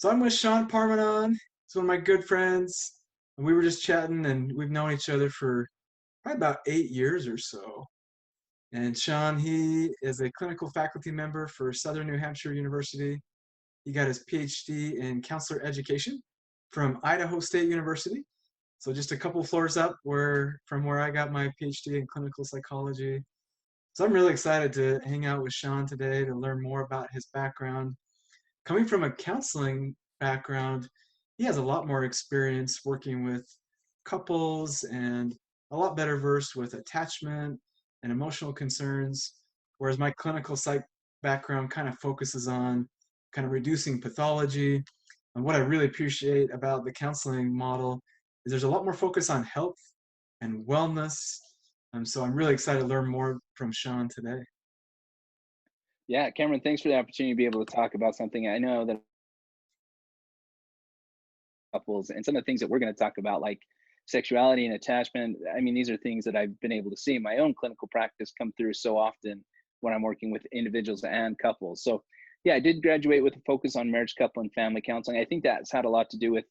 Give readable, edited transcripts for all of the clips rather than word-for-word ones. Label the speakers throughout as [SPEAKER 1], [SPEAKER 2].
[SPEAKER 1] So I'm with Shawn Parmanand. He's one of my good friends. And we were just chatting, and we've known each other for probably about 8 years or so. And Shawn, he is a clinical faculty member for Southern New Hampshire University. He got his Ph.D. in counselor education from Idaho State University. So just a couple floors up from where I got my Ph.D. in clinical psychology. So I'm really excited to hang out with Shawn today to learn more about his background. Coming from a counseling background, he has a lot more experience working with couples and a lot better versed with attachment and emotional concerns, whereas my clinical psych background kind of focuses on kind of reducing pathology. And what I really appreciate about the counseling model is there's a lot more focus on health and wellness. So I'm really excited to learn more from Shawn today.
[SPEAKER 2] Yeah, Cameron, thanks for the opportunity to be able to talk about something. I know that couples and some of the things that we're going to talk about, like sexuality and attachment. I mean, these are things that I've been able to see in my own clinical practice come through so often when I'm working with individuals and couples. So, yeah, I did graduate with a focus on marriage, couple, and family counseling. I think that's had a lot to do with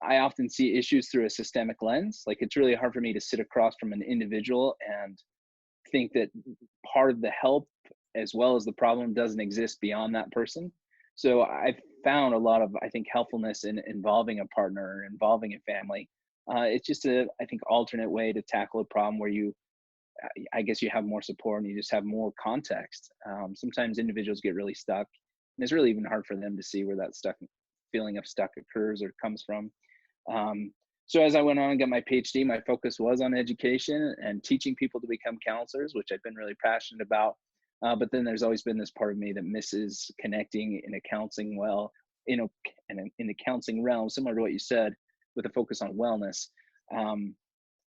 [SPEAKER 2] I often see issues through a systemic lens. Like it's really hard for me to sit across from an individual and think that part of the help as well as the problem doesn't exist beyond that person. So I've found a lot of, I think, helpfulness in involving a partner, involving a family. It's just I think, alternate way to tackle a problem where I guess you have more support and you just have more context. Sometimes individuals get really stuck, and it's really even hard for them to see where that stuck feeling of stuck occurs or comes from. So as I went on and got my PhD, my focus was on education and teaching people to become counselors, which I've been really passionate about. But then there's always been this part of me that misses connecting in a counseling in the counseling realm, similar to what you said, with a focus on wellness.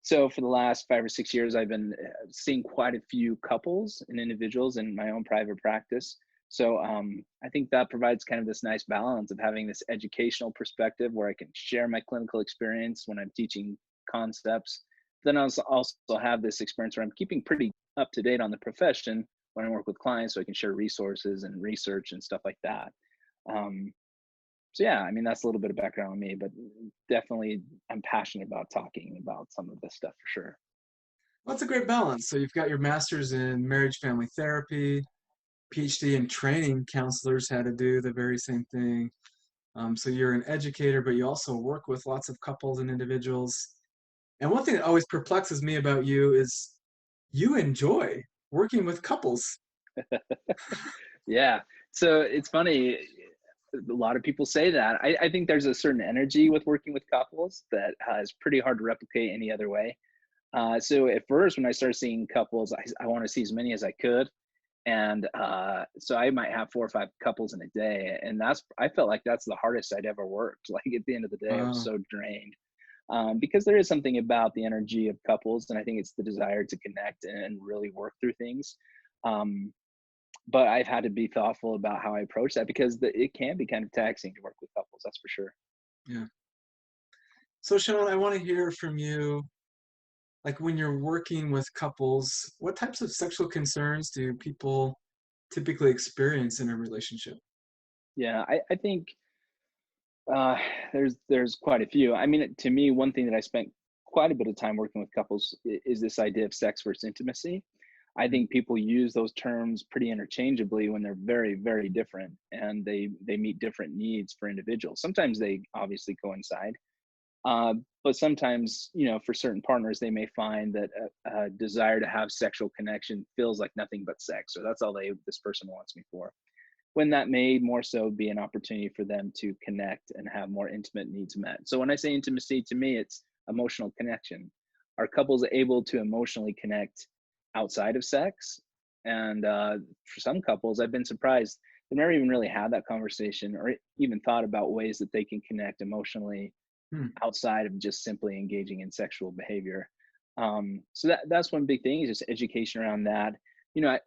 [SPEAKER 2] So for the last 5 or 6 years, I've been seeing quite a few couples and individuals in my own private practice. So I think that provides kind of this nice balance of having this educational perspective where I can share my clinical experience when I'm teaching concepts. Then I also have this experience where I'm keeping pretty up to date on the profession when I work with clients, so I can share resources and research and stuff like that. Um, so yeah, I mean, that's a little bit of background on me, but definitely I'm passionate about talking about some of this stuff for sure.
[SPEAKER 1] Well, that's a great balance. So you've got your master's in marriage family therapy, PhD in training counselors how to do the very same thing. So you're an educator, but you also work with lots of couples and individuals. And one thing that always perplexes me about you is you enjoy working with couples.
[SPEAKER 2] Yeah. So it's funny. A lot of people say that. I think there's a certain energy with working with couples that is pretty hard to replicate any other way. So at first, when I started seeing couples, I want to see as many as I could. And so I might have 4 or 5 couples in a day. And I felt like that's the hardest I'd ever worked. Like at the end of the day, I was
[SPEAKER 1] Wow.
[SPEAKER 2] so drained. Because there is something about the energy of couples, and I think it's the desire to connect and really work through things. Um, but I've had to be thoughtful about how I approach that because it can be kind of taxing to work with couples. That's for sure.
[SPEAKER 1] Yeah. So Sean, I want to hear from you. Like when you're working with couples, what types of sexual concerns do people typically experience in a relationship?
[SPEAKER 2] Yeah, I think uh, there's quite a few. I mean, to me, one thing that I spent quite a bit of time working with couples is this idea of sex versus intimacy. I
[SPEAKER 1] Mm.
[SPEAKER 2] think people use those terms pretty interchangeably when they're very, very different, and they meet different needs for individuals. Sometimes they obviously coincide, but sometimes, for certain partners, they may find that a desire to have sexual connection feels like nothing but sex, or that's all this person wants me for. When that may more so be an opportunity for them to connect and have more intimate needs met. So when I say intimacy, to me, it's emotional connection. Are couples able to emotionally connect outside of sex? And for some couples, I've been surprised they've never even really had that conversation or even thought about ways that they can connect emotionally
[SPEAKER 1] Hmm.
[SPEAKER 2] outside of just simply engaging in sexual behavior. So that's one big thing is just education around that.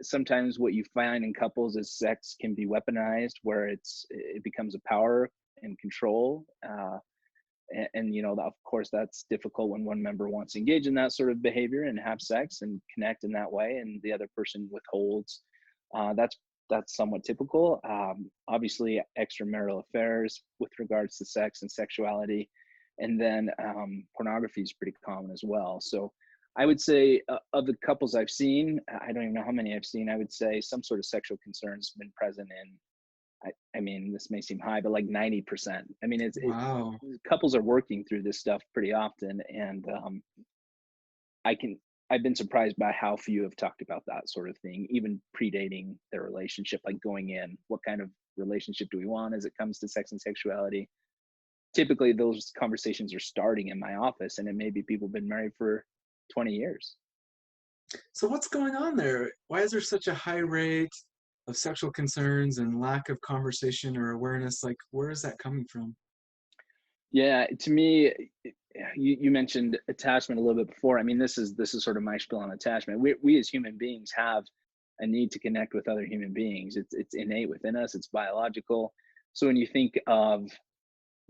[SPEAKER 2] Sometimes what you find in couples is sex can be weaponized, where it becomes a power and control. Of course, that's difficult when one member wants to engage in that sort of behavior and have sex and connect in that way, and the other person withholds. That's that's somewhat typical. Obviously, extramarital affairs with regards to sex and sexuality, and then pornography is pretty common as well. So I would say of the couples I've seen, I don't even know how many I've seen. I would say some sort of sexual concern's been present in. I mean, this may seem high, but like 90%. I mean,
[SPEAKER 1] Wow.
[SPEAKER 2] couples are working through this stuff pretty often, and I can I've been surprised by how few have talked about that sort of thing, even predating their relationship, like going in, what kind of relationship do we want as it comes to sex and sexuality? Typically those conversations are starting in my office, and it may be people been married for 20 years.
[SPEAKER 1] So what's going on there? Why is there such a high rate of sexual concerns and lack of conversation or awareness? Like, where is that coming from?
[SPEAKER 2] Yeah, to me, you mentioned attachment a little bit before. I mean, this is sort of my spiel on attachment. We as human beings have a need to connect with other human beings. It's innate within us. It's biological. So when you think of,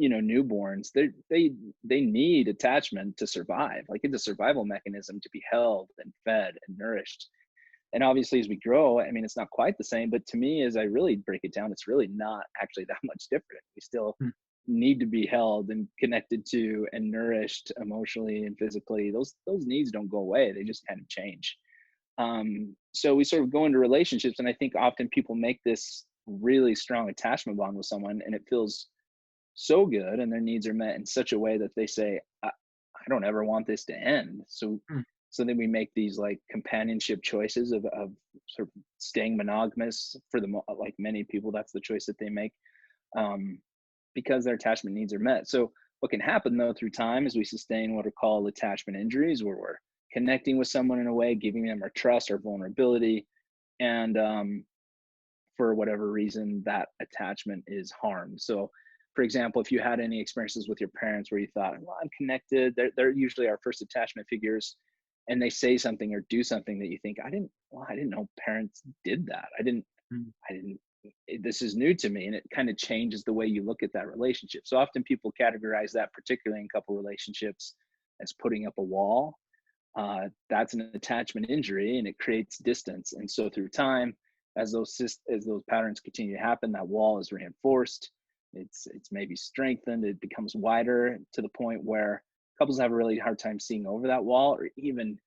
[SPEAKER 2] newborns, they need attachment to survive. Like, it's a survival mechanism to be held and fed and nourished. And obviously, as we grow, I mean, it's not quite the same, but to me, as I really break it down, it's really not actually that much different. We still
[SPEAKER 1] Hmm.
[SPEAKER 2] need to be held and connected to and nourished emotionally and physically. Those needs don't go away; they just kind of change. So we sort of go into relationships, and I think often people make this really strong attachment bond with someone, and it feels so good, and their needs are met in such a way that they say, I don't ever want this to end.
[SPEAKER 1] Hmm.
[SPEAKER 2] So then we make these like companionship choices of sort of staying monogamous for like many people, that's the choice that they make, um, because their attachment needs are met. So what can happen though through time is we sustain what are called attachment injuries, where we're connecting with someone in a way, giving them our trust, our vulnerability, and for whatever reason that attachment is harmed. So for example, if you had any experiences with your parents where you thought, well, I'm connected, they're usually our first attachment figures, and they say something or do something that you think, I didn't know parents did that.
[SPEAKER 1] Hmm.
[SPEAKER 2] I didn't, this is new to me. And it kind of changes the way you look at that relationship. So often people categorize that, particularly in couple relationships, as putting up a wall. That's an attachment injury, and it creates distance. And so through time, as those patterns continue to happen, that wall is reinforced. It's maybe strengthened. It becomes wider to the point where couples have a really hard time seeing over that wall, or even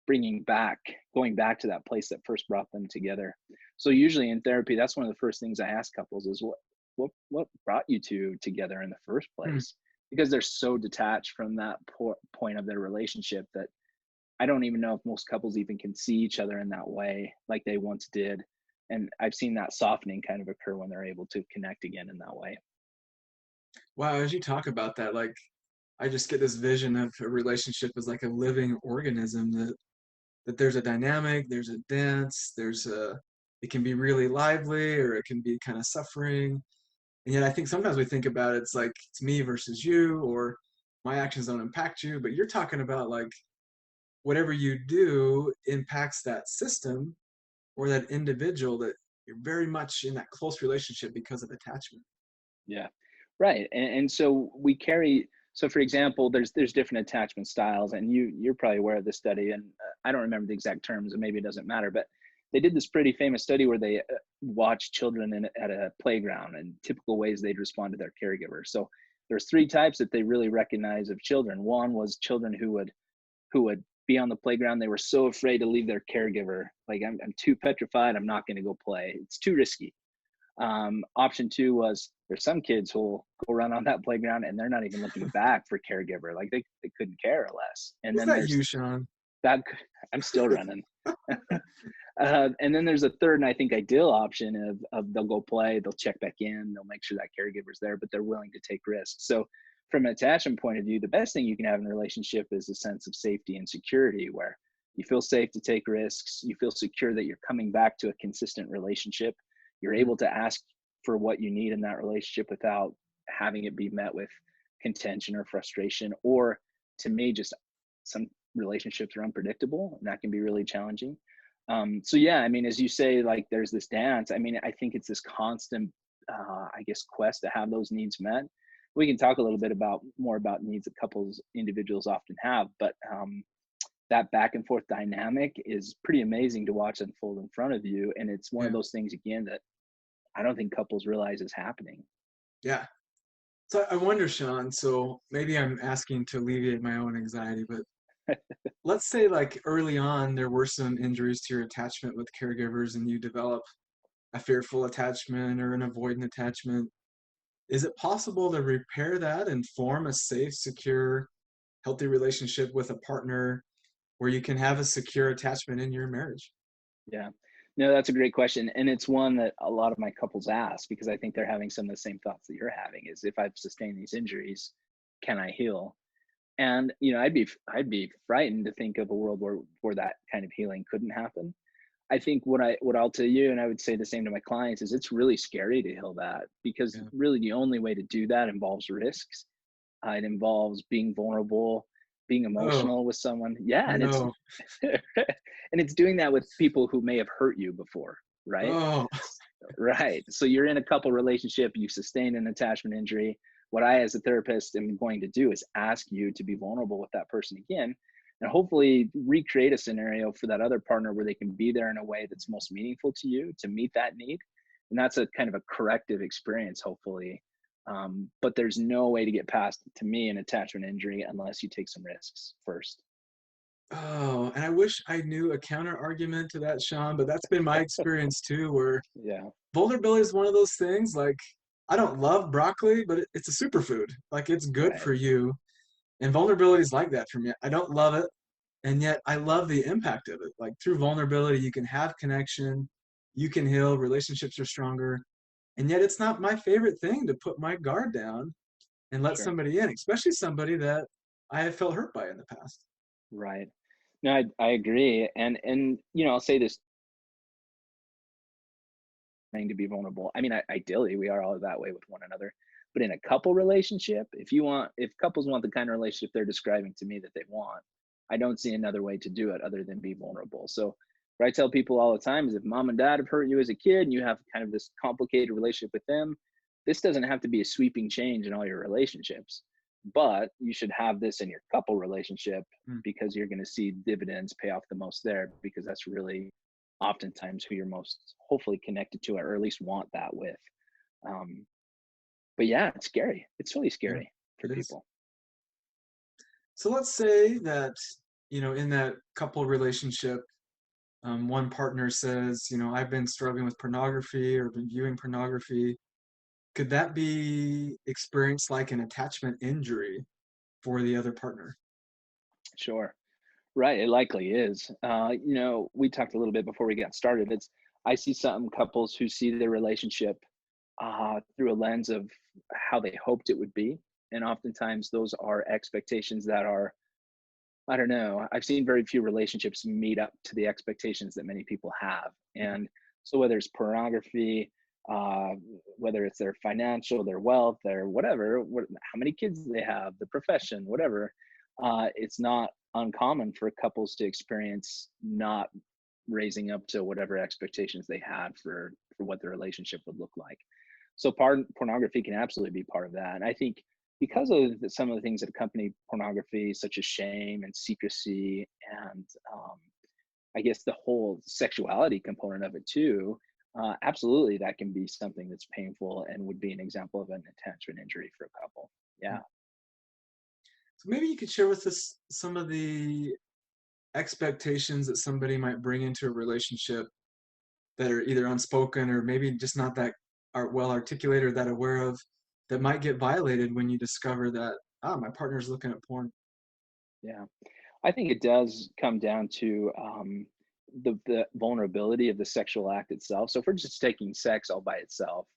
[SPEAKER 2] going back to that place that first brought them together. So usually in therapy, that's one of the first things I ask couples is what brought you two together in the first
[SPEAKER 1] Hmm.
[SPEAKER 2] place? Because they're so detached from that point of their relationship that I don't even know if most couples even can see each other in that way like they once did. And I've seen that softening kind of occur when they're able to connect again in that way.
[SPEAKER 1] Wow, as you talk about that, like I just get this vision of a relationship as like a living organism that there's a dynamic, there's a dance, it can be really lively or it can be kind of suffering. And yet I think sometimes we think about it, it's like it's me versus you, or my actions don't impact you, but you're talking about like whatever you do impacts that system or that individual that you're very much in that close relationship because of attachment.
[SPEAKER 2] Yeah, right. And so we carry. So, for example, there's different attachment styles, and you're probably aware of this study, and I don't remember the exact terms, and maybe it doesn't matter, but they did this pretty famous study where they watched children at a playground and typical ways they'd respond to their caregiver. So there's three types that they really recognize of children. One was children who would be on the playground. They were so afraid to leave their caregiver. Like, I'm too petrified. I'm not going to go play. It's too risky. Option two was there's some kids who'll go run on that playground and they're not even looking back for caregiver. Like they couldn't care less. And
[SPEAKER 1] Was
[SPEAKER 2] then
[SPEAKER 1] that
[SPEAKER 2] there's
[SPEAKER 1] you, Shawn?
[SPEAKER 2] that I'm still running. And then there's a third and I think ideal option of they'll go play, they'll check back in, they'll make sure that caregiver's there, but they're willing to take risks. So from an attachment point of view, the best thing you can have in a relationship is a sense of safety and security where you feel safe to take risks, you feel secure that you're coming back to a consistent relationship, you're
[SPEAKER 1] Mm.
[SPEAKER 2] able to ask for what you need in that relationship without having it be met with contention or frustration, or to me, just some relationships are unpredictable and that can be really challenging. So yeah, I mean, as you say, like there's this dance. I mean, I think it's this constant, I guess, quest to have those needs met. We can talk a little bit about more about needs that individuals often have, but that back and forth dynamic is pretty amazing to watch unfold in front of you. And it's one of
[SPEAKER 1] Yeah.
[SPEAKER 2] those things, again, that I don't think couples realize is happening.
[SPEAKER 1] Yeah. So I wonder, Sean, so maybe I'm asking to alleviate my own anxiety, but let's say like early on there were some injuries to your attachment with caregivers and you develop a fearful attachment or an avoidant attachment. Is it possible to repair that and form a safe, secure, healthy relationship with a partner where you can have a secure attachment in your marriage?
[SPEAKER 2] Yeah. No, that's a great question. And it's one that a lot of my couples ask because I think they're having some of the same thoughts that you're having is if I've sustained these injuries, can I heal? And I'd be frightened to think of a world where that kind of healing couldn't happen. I think what I'll tell you, and I would say the same to my clients, is it's really scary to heal that because
[SPEAKER 1] Yeah.
[SPEAKER 2] really the only way to do that involves risks. It involves being vulnerable, being
[SPEAKER 1] Oh,
[SPEAKER 2] emotional with someone. Yeah, and it's
[SPEAKER 1] no.
[SPEAKER 2] and it's doing that with people who may have hurt you before, right?
[SPEAKER 1] Oh,
[SPEAKER 2] Right. So you're in a couple relationship, you sustained an attachment injury. What I, as a therapist, am going to do is ask you to be vulnerable with that person again and hopefully recreate a scenario for that other partner where they can be there in a way that's most meaningful to you to meet that need. And that's a kind of a corrective experience, hopefully. But there's no way to get past, to me, an attachment injury unless you take some risks first.
[SPEAKER 1] oh, and I wish I knew a counter argument to that, Sean, but that's been my experience too, where
[SPEAKER 2] Yeah.
[SPEAKER 1] vulnerability is one of those things. Like, I don't love broccoli, but it's a superfood. Like, it's good
[SPEAKER 2] Right.
[SPEAKER 1] for you. And vulnerability is like that for me. I don't love it, and yet I love the impact of it. Like, through vulnerability, you can have connection, you can heal, relationships are stronger. And yet, it's not my favorite thing to put my guard down and let
[SPEAKER 2] Sure.
[SPEAKER 1] somebody in, especially somebody that I have felt hurt by in the past.
[SPEAKER 2] Right. No, I agree. And I'll say this thing to be vulnerable. I mean, ideally, we are all that way with one another. But in a couple relationship, if couples want the kind of relationship they're describing to me that they want, I don't see another way to do it other than be vulnerable. So, what I tell people all the time is if mom and dad have hurt you as a kid and you have kind of this complicated relationship with them, this doesn't have to be a sweeping change in all your relationships. But you should have this in your couple relationship
[SPEAKER 1] Mm.
[SPEAKER 2] because you're going to see dividends pay off the most there because that's really oftentimes who you're most hopefully connected to or at least want that with. Um, but yeah, it's scary. It's really
[SPEAKER 1] Yeah,
[SPEAKER 2] scary for
[SPEAKER 1] it is.
[SPEAKER 2] people.
[SPEAKER 1] So let's say that, in that couple relationship, one partner says, I've been struggling with pornography or been viewing pornography. Could that be experienced like an attachment injury for the other partner?
[SPEAKER 2] Sure. Right. It likely is. We talked a little bit before we got started. I see some couples who see their relationship through a lens of how they hoped it would be. And oftentimes those are expectations that are, I don't know, I've seen very few relationships meet up to the expectations that many people have. And so whether it's pornography, uh, whether it's their financial, their wealth, their whatever, how many kids they have, the profession, whatever, it's not uncommon for couples to experience not raising up to whatever expectations they had for what the relationship would look like. So pornography can absolutely be part of that. And I think because of some of the things that accompany pornography, such as shame and secrecy, and I guess the whole sexuality component of it too, absolutely that can be something that's painful and would be an example of an attachment injury for a couple. Yeah,
[SPEAKER 1] So maybe you could share with us some of the expectations that somebody might bring into a relationship that are either unspoken or maybe just not that are well articulated or that aware of that might get violated when you discover that my partner's looking at porn.
[SPEAKER 2] yeah. I think it does come down to the vulnerability of the sexual act itself. So if we're just taking sex all by itself,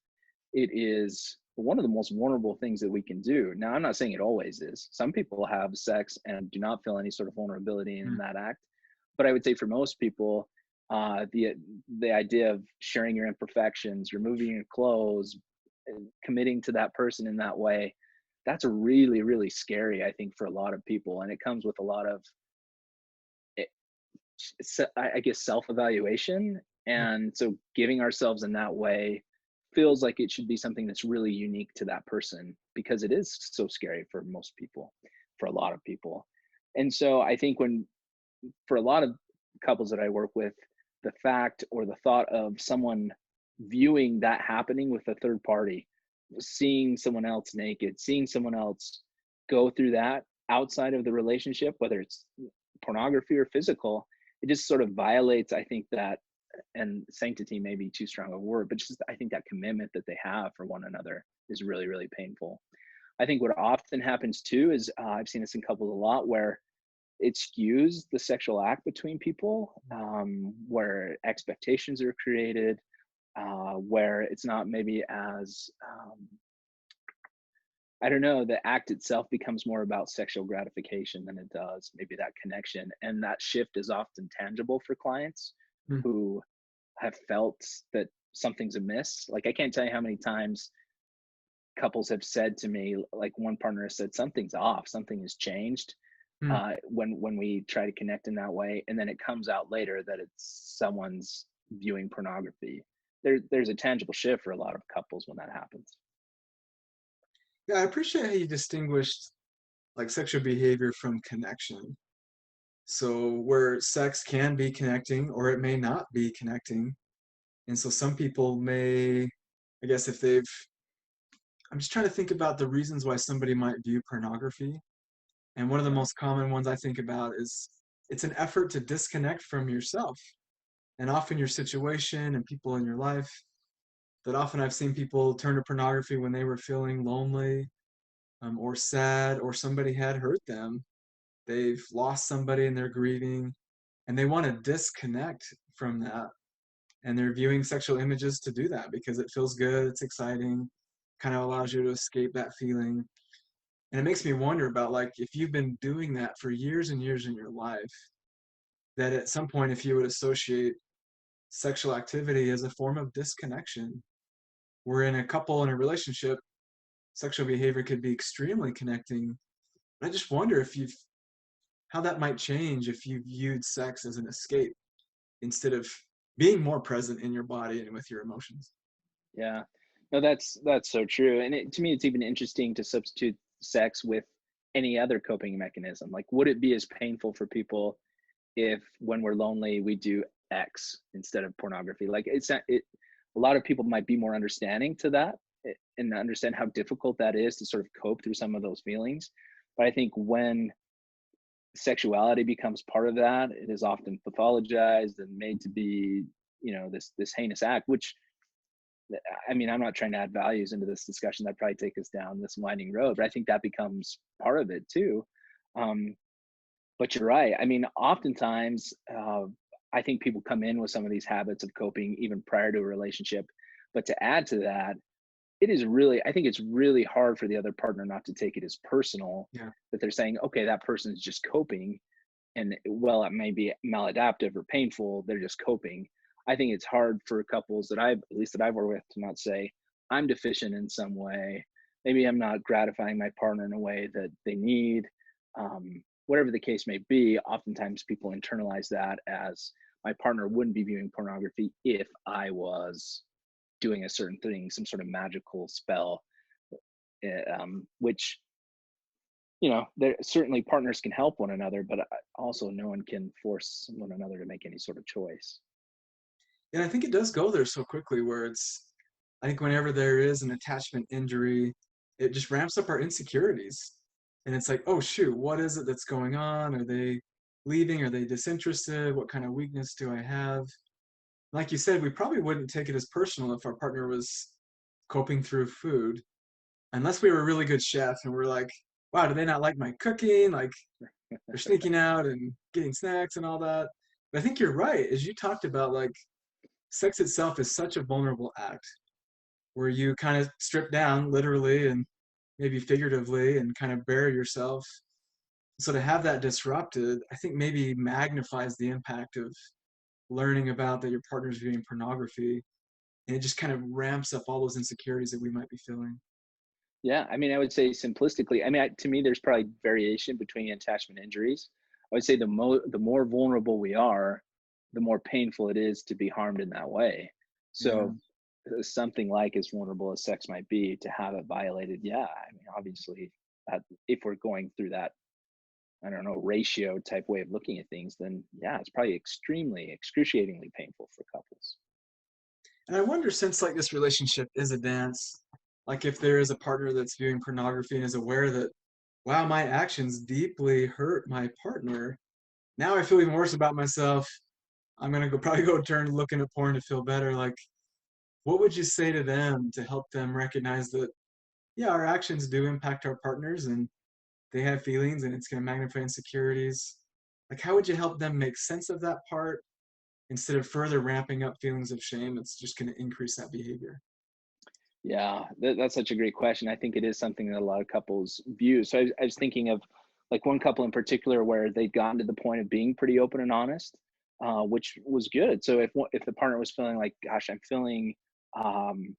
[SPEAKER 2] it is one of the most vulnerable things that we can do. Now, I'm not saying it always is. Some people have sex and do not feel any sort of vulnerability in
[SPEAKER 1] Mm.
[SPEAKER 2] that act. But I would say for most people, the idea of sharing your imperfections, removing your clothes, and committing to that person in that way, that's really, really scary, I think, for a lot of people. And it comes with a lot of, eh, I guess, self-evaluation.
[SPEAKER 1] Yeah.
[SPEAKER 2] And so giving ourselves in that way feels like it should be something that's really unique to that person because it is so scary for most people, for a lot of people. And so I think when for a lot of couples that I work with, the fact or the thought of someone viewing that happening with a third party, seeing someone else naked, seeing someone else go through that outside of the relationship, whether it's pornography or physical, it just sort of violates, I think, that, and sanctity may be too strong a word, but just I think that commitment that they have for one another is really, really painful. I think what often happens too is I've seen this in couples a lot where it skews the sexual act between people, where expectations are created, where it's not maybe as I don't know, the act itself becomes more about sexual gratification than it does maybe that connection. And that shift is often tangible for clients
[SPEAKER 1] Mm,
[SPEAKER 2] who have felt that something's amiss. Like I can't tell you how many times couples have said to me, like one partner has said, something's off, something has changed,
[SPEAKER 1] mm.
[SPEAKER 2] when we try to connect in that way, and then it comes out later that it's someone's viewing pornography. There's a tangible shift for a lot of couples when that happens.
[SPEAKER 1] Yeah, I appreciate how you distinguished like sexual behavior from connection. So where sex can be connecting or it may not be connecting. And so some people may, I guess if they've, I'm just trying to think about the reasons why somebody might view pornography. And one of the
[SPEAKER 2] Yeah.
[SPEAKER 1] most common ones I think about is it's an effort to disconnect from yourself and often your situation and people in your life. That often I've seen people turn to pornography when they were feeling lonely, or sad, or somebody had hurt them. They've lost somebody and they're grieving, and they want to disconnect from that. And they're viewing sexual images to do that because it feels good, it's exciting, kind of allows you to escape that feeling. And it makes me wonder about like if you've been doing that for years and years in your life, that at some point, if you would associate sexual activity as a form of disconnection, where in a couple in a relationship, sexual behavior could be extremely connecting. I just wonder if you've how that might change if you viewed sex as an escape instead of being more present in your body and with your emotions.
[SPEAKER 2] Yeah. No, that's so true. And to me, it's even interesting to substitute sex with any other coping mechanism. Like, would it be as painful for people if when we're lonely we do X instead of pornography? Like, it's not, it. A lot of people might be more understanding to that, and understand how difficult that is to sort of cope through some of those feelings. But I think when sexuality becomes part of that, it is often pathologized and made to be, this heinous act, which, I mean, I'm not trying to add values into this discussion. That'd probably take us down this winding road, but I think that becomes part of it too. Um, but you're right. I mean, oftentimes, I think people come in with some of these habits of coping even prior to a relationship. But to add to that, it is really, I think it's really hard for the other partner not to take it as personal,
[SPEAKER 1] Yeah.
[SPEAKER 2] that they're saying, okay, that person is just coping. And well, it may be maladaptive or painful, they're just coping. I think it's hard for couples that I've, at least that I've worked with, to not say I'm deficient in some way. Maybe I'm not gratifying my partner in a way that they need. Whatever the case may be, oftentimes people internalize that as my partner wouldn't be viewing pornography if I was doing a certain thing, some sort of magical spell, which, there certainly partners can help one another, but also no one can force one another to make any sort of choice.
[SPEAKER 1] And I think it does go there so quickly where I think whenever there is an attachment injury, it just ramps up our insecurities. And it's like, oh, shoot, what is it that's going on? Are they leaving? Are they disinterested? What kind of weakness do I have? Like you said, we probably wouldn't take it as personal if our partner was coping through food, unless we were a really good chef and we're like, wow, do they not like my cooking? Like they're sneaking out and getting snacks and all that. But I think you're right, as you talked about, like sex itself is such a vulnerable act where you kind of strip down literally and maybe figuratively and kind of bare yourself. So to have that disrupted, I think maybe magnifies the impact of learning about that your partner's viewing pornography, and it just kind of ramps up all those insecurities that we might be feeling.
[SPEAKER 2] Yeah, I mean, I would say simplistically, I mean, to me, there's probably variation between attachment injuries. I would say the more vulnerable we are, the more painful it is to be harmed in that way.
[SPEAKER 1] Yeah.
[SPEAKER 2] So something like as vulnerable as sex might be, to have it violated, yeah, I mean, obviously, if we're going through that I don't know, ratio type way of looking at things, then yeah, it's probably extremely, excruciatingly painful for couples.
[SPEAKER 1] And I wonder, since like this relationship is a dance, like if there is a partner that's viewing pornography and is aware that, wow, my actions deeply hurt my partner. Now I feel even worse about myself. I'm gonna go probably go turn looking at porn to feel better. Like, what would you say to them to help them recognize that, yeah, our actions do impact our partners and they have feelings and it's gonna magnify insecurities. Like, how would you help them make sense of that part instead of further ramping up feelings of shame? It's just gonna increase that behavior.
[SPEAKER 2] Yeah, that's such a great question. I think it is something that a lot of couples view. So I was thinking of like one couple in particular where they'd gotten to the point of being pretty open and honest, which was good. So if the partner was feeling like, gosh, I'm feeling um,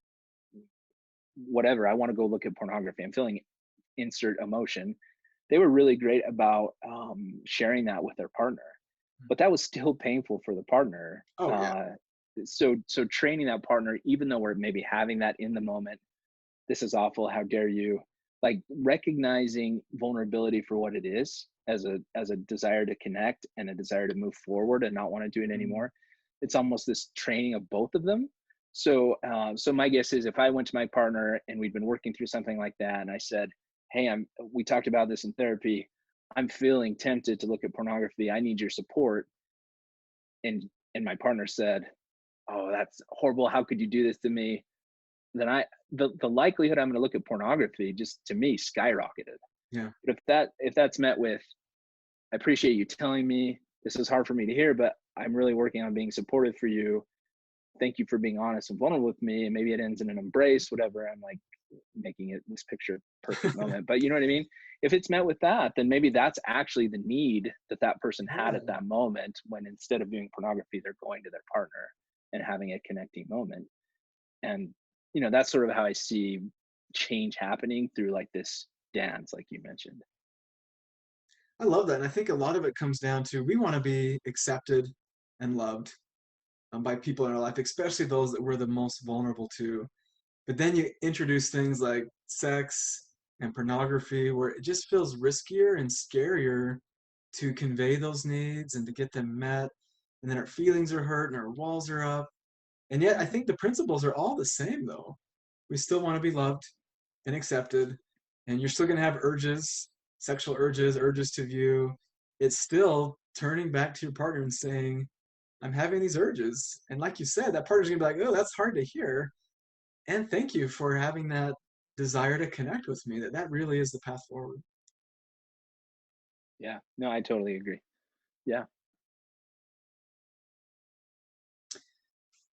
[SPEAKER 2] whatever, I want to go look at pornography. I'm feeling insert emotion. They were really great about sharing that with their partner, but that was still painful for the partner.
[SPEAKER 1] Oh yeah.
[SPEAKER 2] So training that partner, even though we're maybe having that in the moment, this is awful, how dare you, like recognizing vulnerability for what it is, as a desire to connect and a desire to move forward and not want to do it
[SPEAKER 1] Mm.
[SPEAKER 2] anymore. It's almost this training of both of them. So my guess is if I went to my partner and we'd been working through something like that and I said, hey, we talked about this in therapy, I'm feeling tempted to look at pornography, I need your support. And and my partner said, oh, that's horrible, how could you do this to me? Then the likelihood I'm going to look at pornography just to me skyrocketed.
[SPEAKER 1] Yeah.
[SPEAKER 2] But if that's met with, I appreciate you telling me, this is hard for me to hear, but I'm really working on being supportive for you, thank you for being honest and vulnerable with me, and maybe it ends in an embrace, whatever, I'm like making it this picture perfect moment, but you know what I mean. If it's met with that, then maybe that's actually the need that that person had at
[SPEAKER 1] Yeah.
[SPEAKER 2] that moment, when instead of viewing pornography they're going to their partner and having a connecting moment. And that's sort of how I see change happening through like this dance like you mentioned.
[SPEAKER 1] I love that. And I think a lot of it comes down to we want to be accepted and loved by people in our life, especially those that we're the most vulnerable to. But then you introduce things like sex and pornography, where it just feels riskier and scarier to convey those needs and to get them met. And then our feelings are hurt and our walls are up. And yet, I
[SPEAKER 2] Mhm.
[SPEAKER 1] think the principles are all the same, though. We still want to be loved and accepted, and you're still going to have urges, sexual urges, urges to view. It's still turning back to your partner and saying, I'm having these urges. And like you said, that partner's going to be like, oh, that's hard to hear. And thank you for having that desire to connect with me, that really is the path forward.
[SPEAKER 2] Yeah, no, I totally agree. Yeah,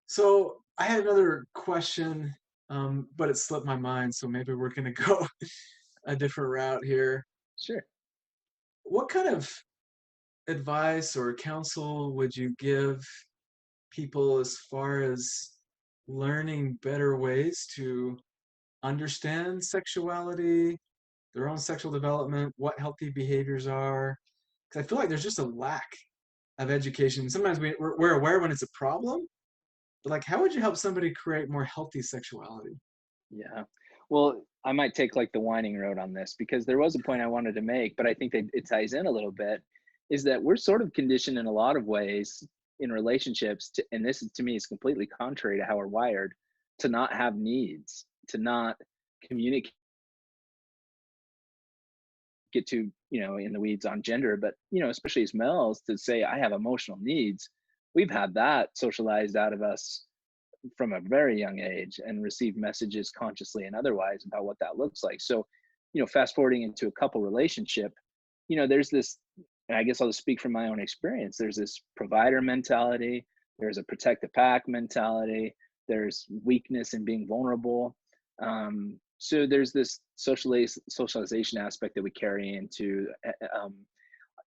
[SPEAKER 1] So I had another question, but it slipped my mind. So maybe we're going to go a different route here.
[SPEAKER 2] sure.
[SPEAKER 1] What kind of advice or counsel would you give people as far as learning better ways to understand sexuality, their own sexual development, what healthy behaviors are? Because I feel like there's just a lack of education. Sometimes we're aware when it's a problem, but like, how would you help somebody create more healthy sexuality?
[SPEAKER 2] Yeah. Well, I might take like the winding road on this because there was a point I wanted to make, but I think that it ties in a little bit, is that we're sort of conditioned in a lot of ways in relationships to, and this is, to me is completely contrary to how we're wired, to not have needs, to not communicate, get to, in the weeds on gender, but especially as males, to say I have emotional needs. We've had that socialized out of us from a very young age and received messages consciously and otherwise about what that looks like. So, fast forwarding into a couple relationship, there's this, and I guess I'll just speak from my own experience. There's this provider mentality, there's a protect the pack mentality, there's weakness in being vulnerable. So there's this socialization aspect that we carry into,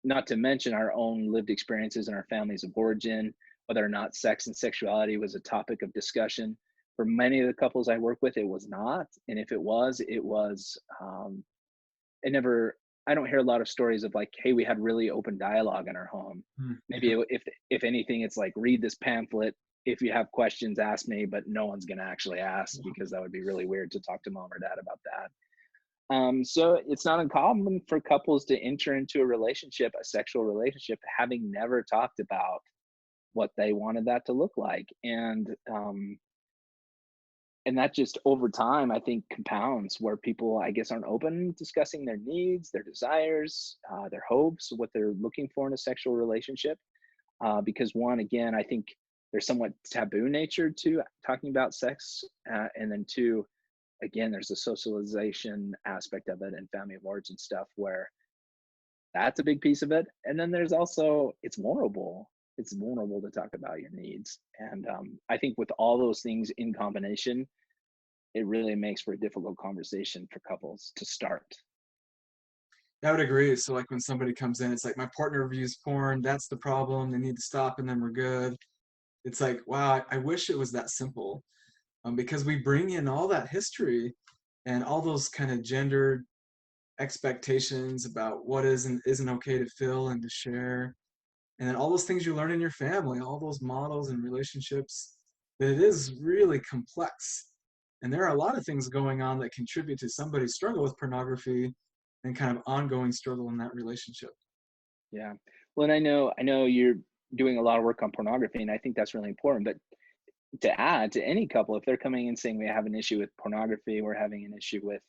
[SPEAKER 2] not to mention our own lived experiences and our families of origin, whether or not sex and sexuality was a topic of discussion. For many of the couples I work with, it was not. And if it was, it never, I don't hear a lot of stories of like, hey, we had really open dialogue in our home. Maybe
[SPEAKER 1] Yeah.
[SPEAKER 2] if anything, it's like, read this pamphlet. If you have questions, ask me, but no one's going to actually ask because that would be really weird to talk to mom or dad about that. So it's not uncommon for couples to enter into a relationship, a sexual relationship, having never talked about what they wanted that to look like. And that just over time, I think, compounds where people, I guess, aren't open discussing their needs, their desires, their hopes, what they're looking for in a sexual relationship. Because one, again, I think there's somewhat taboo nature to talking about sex, and then two, again, there's a socialization aspect of it and family of origin stuff where that's a big piece of it. And then there's also, it's vulnerable. It's vulnerable to talk about your needs. And I think with all those things in combination, it really makes for a difficult conversation for couples to start.
[SPEAKER 1] I would agree. So like when somebody comes in, it's like my partner views porn, that's the problem. They need to stop and then we're good. It's like, wow, I wish it was that simple. Because we bring in all that history and all those kind of gendered expectations about what is and isn't okay to feel and to share. And then all those things you learn in your family, all those models and relationships, that it is really complex. And there are a lot of things going on that contribute to somebody's struggle with pornography and kind of ongoing struggle in that relationship.
[SPEAKER 2] Yeah. Well, and I know you're doing a lot of work on pornography, and I think that's really important. But to add to any couple, if they're coming in saying we have an issue with pornography, we're having an issue with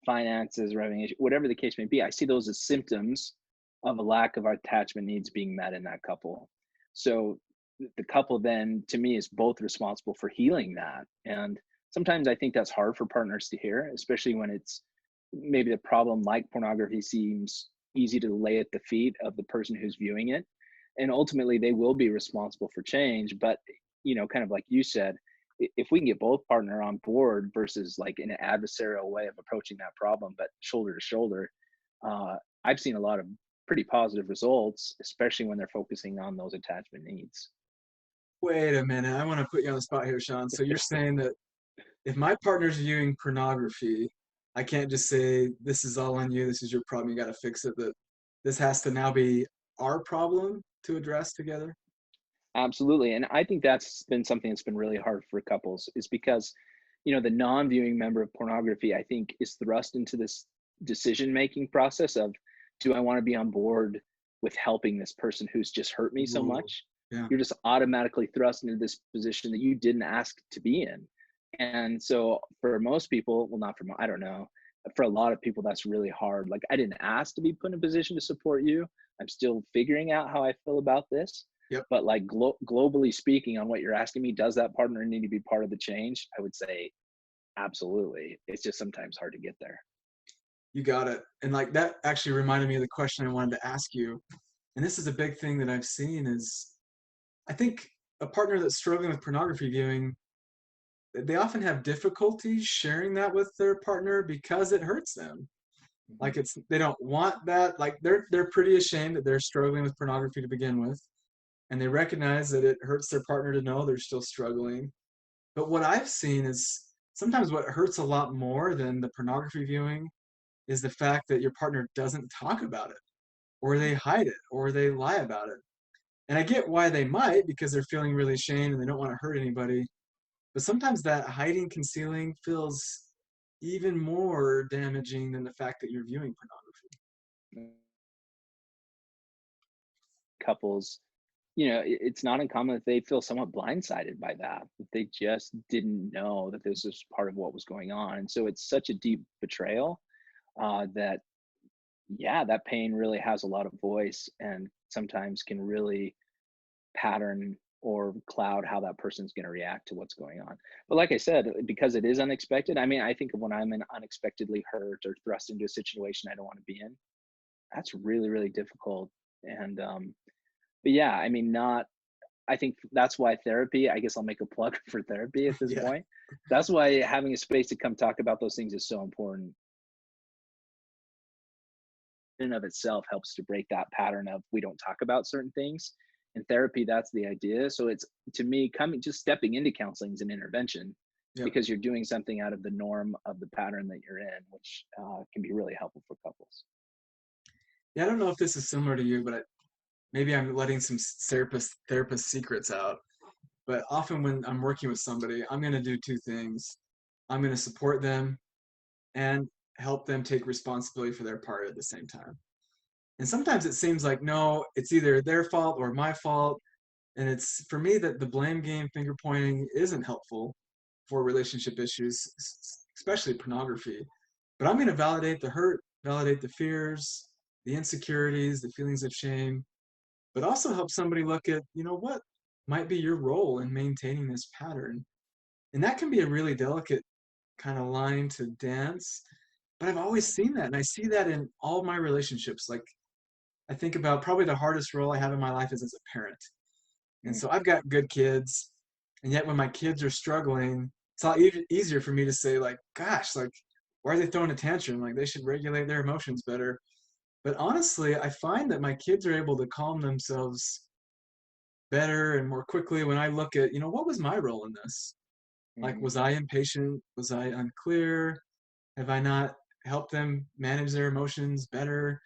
[SPEAKER 2] finances, we're having an issue, whatever the case may be, I see those as symptoms of a lack of attachment needs being met in that couple. So the couple then, to me, is both responsible for healing that. And sometimes I think that's hard for partners to hear, especially when it's maybe the problem, like pornography, seems easy to lay at the feet of the person who's viewing it. And ultimately, they will be responsible for change. But, kind of like you said, if we can get both partner on board versus like in an adversarial way of approaching that problem, but shoulder to shoulder, I've seen a lot of pretty positive results, especially when they're focusing on those attachment needs.
[SPEAKER 1] Wait a minute, I want to put you on the spot here, Sean. So you're saying that if my partner's viewing pornography, I can't just say, this is all on you, this is your problem, you got to fix it. That this has to now be our problem to address together?
[SPEAKER 2] Absolutely. And I think that's been something that's been really hard for couples is because, the non-viewing member of pornography, I think, is thrust into this decision-making process of, do I want to be on board with helping this person who's just hurt me so
[SPEAKER 1] Whoa.
[SPEAKER 2] much?
[SPEAKER 1] Yeah.
[SPEAKER 2] You're just automatically thrust into this position that you didn't ask to be in. And so for most people, well, not for, I don't know, for a lot of people, that's really hard. Like, I didn't ask to be put in a position to support you. I'm still figuring out how I feel about this.
[SPEAKER 1] Yep.
[SPEAKER 2] But like globally speaking, on what you're asking me, does that partner need to be part of the change? I would say absolutely. It's just sometimes hard to get there.
[SPEAKER 1] You got it. And like that actually reminded me of the question I wanted to ask you. And this is a big thing that I've seen is I think a partner that's struggling with pornography viewing, they often have difficulty sharing that with their partner because it hurts them.
[SPEAKER 2] Mhm.
[SPEAKER 1] Like it's they don't want that. Like they're pretty ashamed that they're struggling with pornography to begin with. And they recognize that it hurts their partner to know they're still struggling. But what I've seen is sometimes what hurts a lot more than the pornography viewing is the fact that your partner doesn't talk about it, or they hide it, or they lie about it. And I get why they might because they're feeling really ashamed and they don't want to hurt anybody. But sometimes that hiding, concealing feels even more damaging than the fact that you're viewing pornography.
[SPEAKER 2] Couples, it's not uncommon that they feel somewhat blindsided by that. That they just didn't know that this was part of what was going on. And so it's such a deep betrayal that, yeah, that pain really has a lot of voice and sometimes can really pattern or cloud how that person's going to react to what's going on. But like I said, because it is unexpected, I mean, I think of when I'm unexpectedly hurt or thrust into a situation I don't want to be in, that's really, really difficult. And, but yeah, I mean, I think that's why therapy, I guess I'll make a plug for therapy at this
[SPEAKER 1] Yeah.
[SPEAKER 2] point. That's why having a space to come talk about those things is so important. In and of itself helps to break that pattern of we don't talk about certain things. In therapy, that's the idea. So it's, to me, just stepping into counseling is an intervention
[SPEAKER 1] Yeah.
[SPEAKER 2] because you're doing something out of the norm of the pattern that you're in, which can be really helpful for couples.
[SPEAKER 1] Yeah. I don't know if this is similar to you, but maybe I'm letting some therapist secrets out. But often when I'm working with somebody, I'm going to do two things. I'm going to support them. And help them take responsibility for their part at the same time. And sometimes it seems like, no, it's either their fault or my fault. And it's for me that the blame game, finger pointing isn't helpful for relationship issues, especially pornography. But I'm going to validate the hurt, validate the fears, the insecurities, the feelings of shame, but also help somebody look at, what might be your role in maintaining this pattern. And that can be a really delicate kind of line to dance. But I've always seen that. And I see that in all my relationships. Like, I think about probably the hardest role I have in my life is as a parent. And
[SPEAKER 2] Mm.
[SPEAKER 1] so I've got good kids. And yet when my kids are struggling, it's a lot easier for me to say, like, gosh, like, why are they throwing a tantrum? Like, they should regulate their emotions better. But honestly, I find that my kids are able to calm themselves better and more quickly when I look at, what was my role in this? Like,
[SPEAKER 2] Hmm.
[SPEAKER 1] was I impatient? Was I unclear? Have I not helped them manage their emotions better?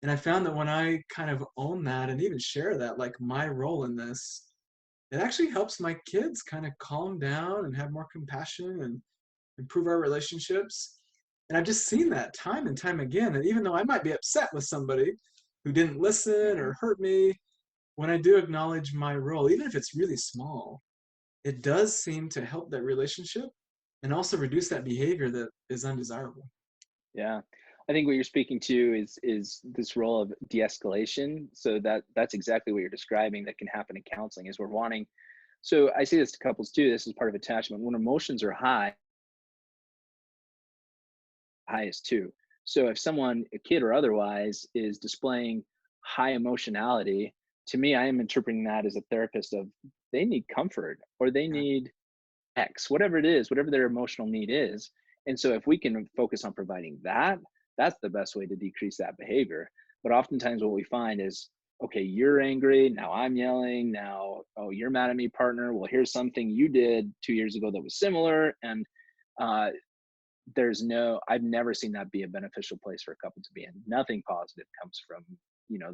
[SPEAKER 1] And I found that when I kind of own that and even share that, like my role in this, it actually helps my kids kind of calm down and have more compassion and improve our relationships. And I've just seen that time and time again. And even though I might be upset with somebody who didn't listen
[SPEAKER 2] Hmm.
[SPEAKER 1] or hurt me, when I do acknowledge my role, even if it's really small, it does seem to help that relationship and also reduce that behavior that is undesirable.
[SPEAKER 2] Yeah. I think what you're speaking to is this role of de-escalation. So that's exactly what you're describing that can happen in counseling is we're wanting. So I see this to couples too. This is part of attachment. When emotions are high, highest too. So if someone, a kid or otherwise, is displaying high emotionality, to me, I am interpreting that as a therapist of they need comfort or they
[SPEAKER 1] Yeah.
[SPEAKER 2] need X, whatever it is, whatever their emotional need is. And so if we can focus on providing that, that's the best way to decrease that behavior. But oftentimes what we find is, okay, you're angry. Now I'm yelling. Now, oh, you're mad at me, partner. Well, here's something you did 2 years ago that was similar. And uh, I've never seen that be a beneficial place for a couple to be in. Nothing positive comes from,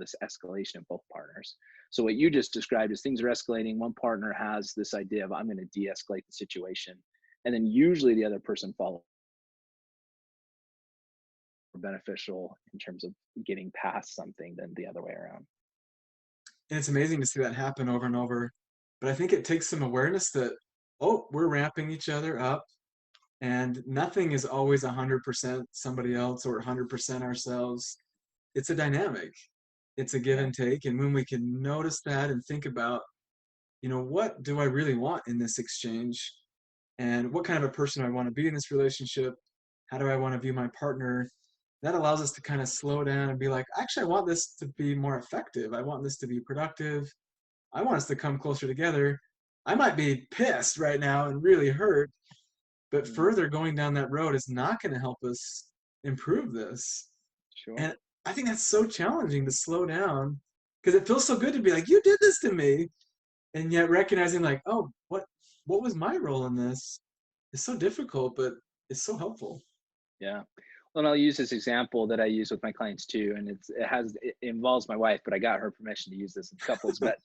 [SPEAKER 2] this escalation of both partners. So what you just described is things are escalating. One partner has this idea of I'm going to de-escalate the situation. And then usually the other person follows beneficial in terms of getting past something than the other way around.
[SPEAKER 1] And it's amazing to see that happen over and over. But I think it takes some awareness that, oh, we're ramping each other up and nothing is always 100% somebody else or 100% ourselves. It's a dynamic, it's a give
[SPEAKER 2] Yeah.
[SPEAKER 1] and take. And when we can notice that and think about, what do I really want in this exchange? And what kind of a person do I want to be in this relationship? How do I want to view my partner? That allows us to kind of slow down and be like, actually, I want this to be more effective. I want this to be productive. I want us to come closer together. I might be pissed right now and really hurt, but
[SPEAKER 2] Mhm.
[SPEAKER 1] further going down that road is not going to help us improve this.
[SPEAKER 2] Sure.
[SPEAKER 1] And I think that's so challenging to slow down because it feels so good to be like, you did this to me. And yet recognizing like, oh, what was my role in this? It's so difficult, but it's so helpful.
[SPEAKER 2] Yeah. Well, and I'll use this example that I use with my clients too, and it involves my wife, but I got her permission to use this with couples. But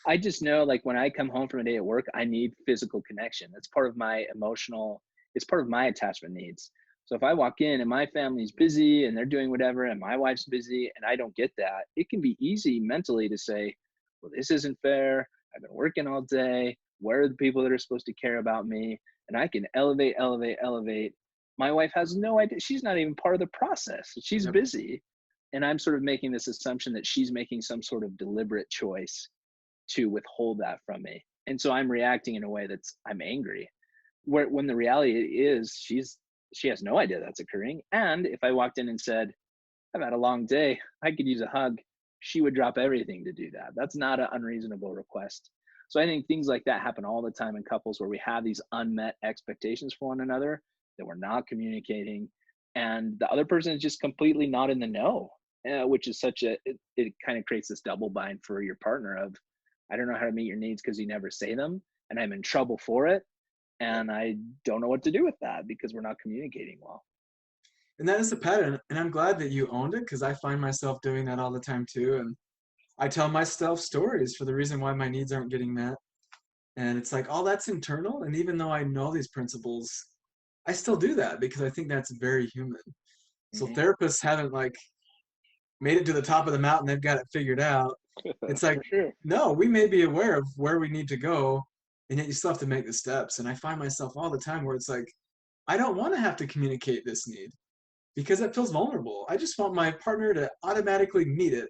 [SPEAKER 2] I just know, like, when I come home from a day at work, I need physical connection. That's part of my emotional. It's part of my attachment needs. So if I walk in and my family's busy and they're doing whatever, and my wife's busy, and I don't get that, it can be easy mentally to say, "Well, this isn't fair. I've been working all day. Where are the people that are supposed to care about me?" And I can elevate, elevate, elevate. My wife has no idea. She's not even part of the process. She's
[SPEAKER 1] Yep.
[SPEAKER 2] busy. And I'm sort of making this assumption that she's making some sort of deliberate choice to withhold that from me. And so I'm reacting in a way that's I'm angry. Where when the reality is she has no idea that's occurring. And if I walked in and said, I've had a long day, I could use a hug, she would drop everything to do that. That's not an unreasonable request. So I think things like that happen all the time in couples where we have these unmet expectations for one another that we're not communicating, and the other person is just completely not in the know, which is it kind of creates this double bind for your partner of I don't know how to meet your needs because you never say them, and I'm in trouble for it,
[SPEAKER 1] Yep.
[SPEAKER 2] and I don't know what to do with that because we're not communicating well.
[SPEAKER 1] And that is the pattern. And I'm glad that you owned it because I find myself doing that all the time too. And I tell myself stories for the reason why my needs aren't getting met. And it's like, all that's internal. And even though I know these principles, I still do that because I think that's very human. So
[SPEAKER 2] Hmm.
[SPEAKER 1] therapists haven't like made it to the top of the mountain, they've got it figured out. It's like,
[SPEAKER 2] For sure.
[SPEAKER 1] no, we may be aware of where we need to go, and yet you still have to make the steps. And I find myself all the time where it's like, I don't want to have to communicate this need because it feels vulnerable. I just want my partner to automatically meet it.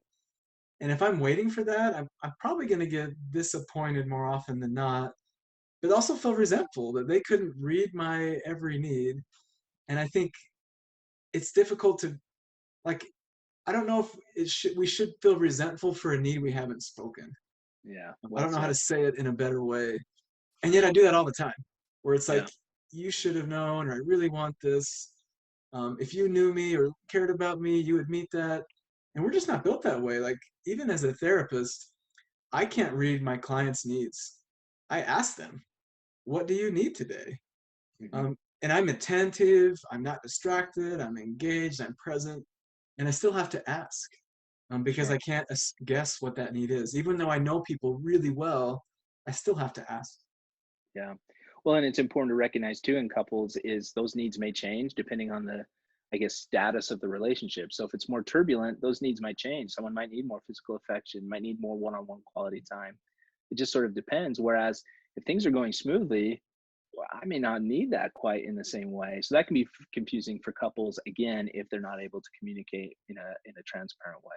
[SPEAKER 1] And if I'm waiting for that, I'm probably going to get disappointed more often than not, but also feel resentful that they couldn't read my every need. And I think it's difficult to, like, I don't know if we should feel resentful for a need we haven't spoken.
[SPEAKER 2] Yeah.
[SPEAKER 1] I
[SPEAKER 2] Well
[SPEAKER 1] don't know how to
[SPEAKER 2] said.
[SPEAKER 1] say it in a better way. And yet I do that all the time, where it's
[SPEAKER 2] Yeah.
[SPEAKER 1] like, you should have known, or I really want this. If you knew me or cared about me, you would meet that. And we're just not built that way. Like, even as a therapist, I can't read my clients' needs. I ask them, what do you need today?
[SPEAKER 2] Hmm.
[SPEAKER 1] And I'm attentive, I'm not distracted, I'm engaged, I'm present, and I still have to ask because I
[SPEAKER 2] Sure.
[SPEAKER 1] can't guess what that need is. Even though I know people really well, I still have to ask.
[SPEAKER 2] Yeah. Well, and it's important to recognize too in couples is those needs may change depending on the, I guess, status of the relationship. So if it's more turbulent, those needs might change. Someone might need more physical affection, might need more one-on-one quality time. It just sort of depends. Whereas if things are going smoothly, well, I may not need that quite in the same way. So that can be confusing for couples again if they're not able to communicate in a transparent way.